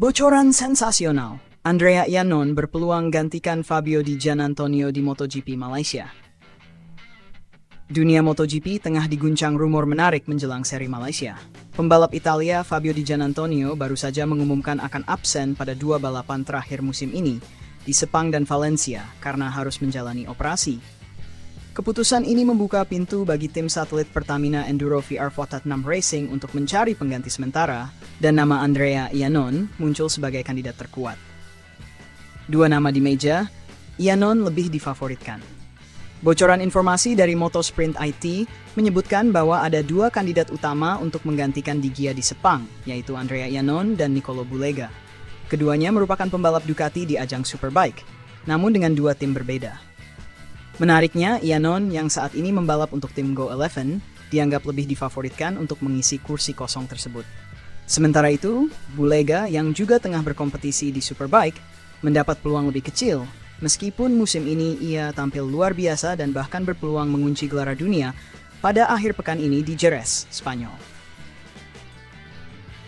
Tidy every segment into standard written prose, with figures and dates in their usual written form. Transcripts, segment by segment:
Bocoran sensasional. Andrea Iannon berpeluang gantikan Fabio Di Giannantonio di MotoGP Malaysia. Dunia MotoGP tengah diguncang rumor menarik menjelang seri Malaysia. Pembalap Italia Fabio Di Giannantonio baru saja mengumumkan akan absen pada 2 balapan terakhir musim ini di Sepang dan Valencia karena harus menjalani operasi. Keputusan ini membuka pintu bagi tim satelit Pertamina Enduro VR46 Racing untuk mencari pengganti sementara, dan nama Andrea Iannon muncul sebagai kandidat terkuat. 2 nama di meja, Iannon lebih difavoritkan. Bocoran informasi dari Motosprint IT menyebutkan bahwa ada 2 kandidat utama untuk menggantikan Di Gia di Sepang, yaitu Andrea Iannon dan Nicolo Bulega. Keduanya merupakan pembalap Ducati di ajang Superbike, namun dengan 2 tim berbeda. Menariknya, Iannon yang saat ini membalap untuk tim Go11 dianggap lebih difavoritkan untuk mengisi kursi kosong tersebut. Sementara itu, Bulega yang juga tengah berkompetisi di Superbike mendapat peluang lebih kecil, meskipun musim ini ia tampil luar biasa dan bahkan berpeluang mengunci gelar dunia pada akhir pekan ini di Jerez, Spanyol.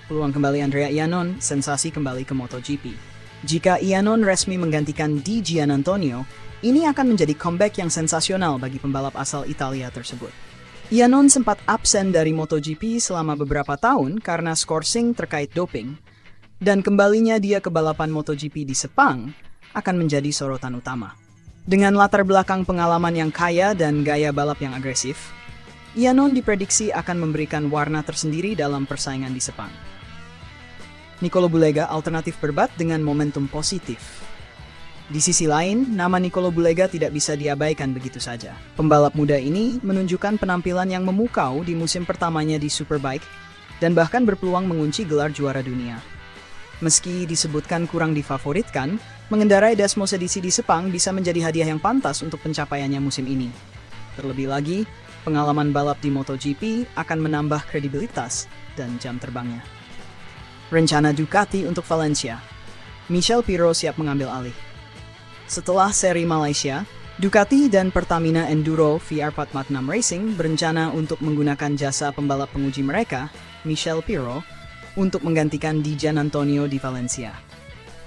Peluang kembali Andrea Iannon, sensasi kembali ke MotoGP. Jika Iannon resmi menggantikan Di Giannantonio, ini akan menjadi comeback yang sensasional bagi pembalap asal Italia tersebut. Iannon sempat absen dari MotoGP selama beberapa tahun karena skorsing terkait doping, dan kembalinya dia ke balapan MotoGP di Sepang akan menjadi sorotan utama. Dengan latar belakang pengalaman yang kaya dan gaya balap yang agresif, Iannon diprediksi akan memberikan warna tersendiri dalam persaingan di Sepang. Nicolo Bulega alternatif berbat dengan momentum positif. Di sisi lain, nama Nicolo Bulega tidak bisa diabaikan begitu saja. Pembalap muda ini menunjukkan penampilan yang memukau di musim pertamanya di Superbike dan bahkan berpeluang mengunci gelar juara dunia. Meski disebutkan kurang difavoritkan, mengendarai Desmos edisi di Sepang bisa menjadi hadiah yang pantas untuk pencapaiannya musim ini. Terlebih lagi, pengalaman balap di MotoGP akan menambah kredibilitas dan jam terbangnya. Rencana Ducati untuk Valencia. Michel Pirro siap mengambil alih. Setelah seri Malaysia, Ducati dan Pertamina Enduro VR46 Racing berencana untuk menggunakan jasa pembalap penguji mereka, Michel Pirro, untuk menggantikan Di Giannantonio di Valencia.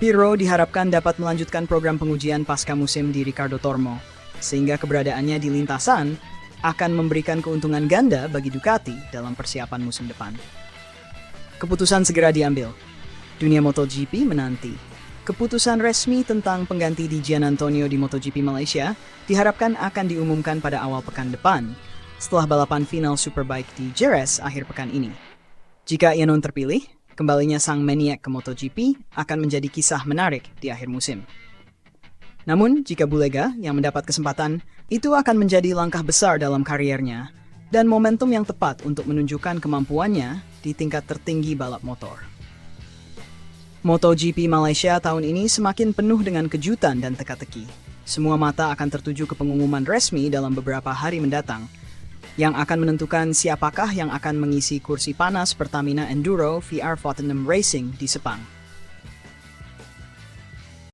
Pirro diharapkan dapat melanjutkan program pengujian pasca musim di Ricardo Tormo, sehingga keberadaannya di lintasan akan memberikan keuntungan ganda bagi Ducati dalam persiapan musim depan. Keputusan segera diambil. Dunia MotoGP menanti. Keputusan resmi tentang pengganti Di Giannantonio di MotoGP Malaysia diharapkan akan diumumkan pada awal pekan depan, setelah balapan final Superbike di Jerez akhir pekan ini. Jika Iannon terpilih, kembalinya sang maniak ke MotoGP akan menjadi kisah menarik di akhir musim. Namun, jika Bulega yang mendapat kesempatan, itu akan menjadi langkah besar dalam kariernya dan momentum yang tepat untuk menunjukkan kemampuannya di tingkat tertinggi balap motor. MotoGP Malaysia tahun ini semakin penuh dengan kejutan dan teka-teki. Semua mata akan tertuju ke pengumuman resmi dalam beberapa hari mendatang, yang akan menentukan siapakah yang akan mengisi kursi panas Pertamina Enduro VR46 Racing di Sepang.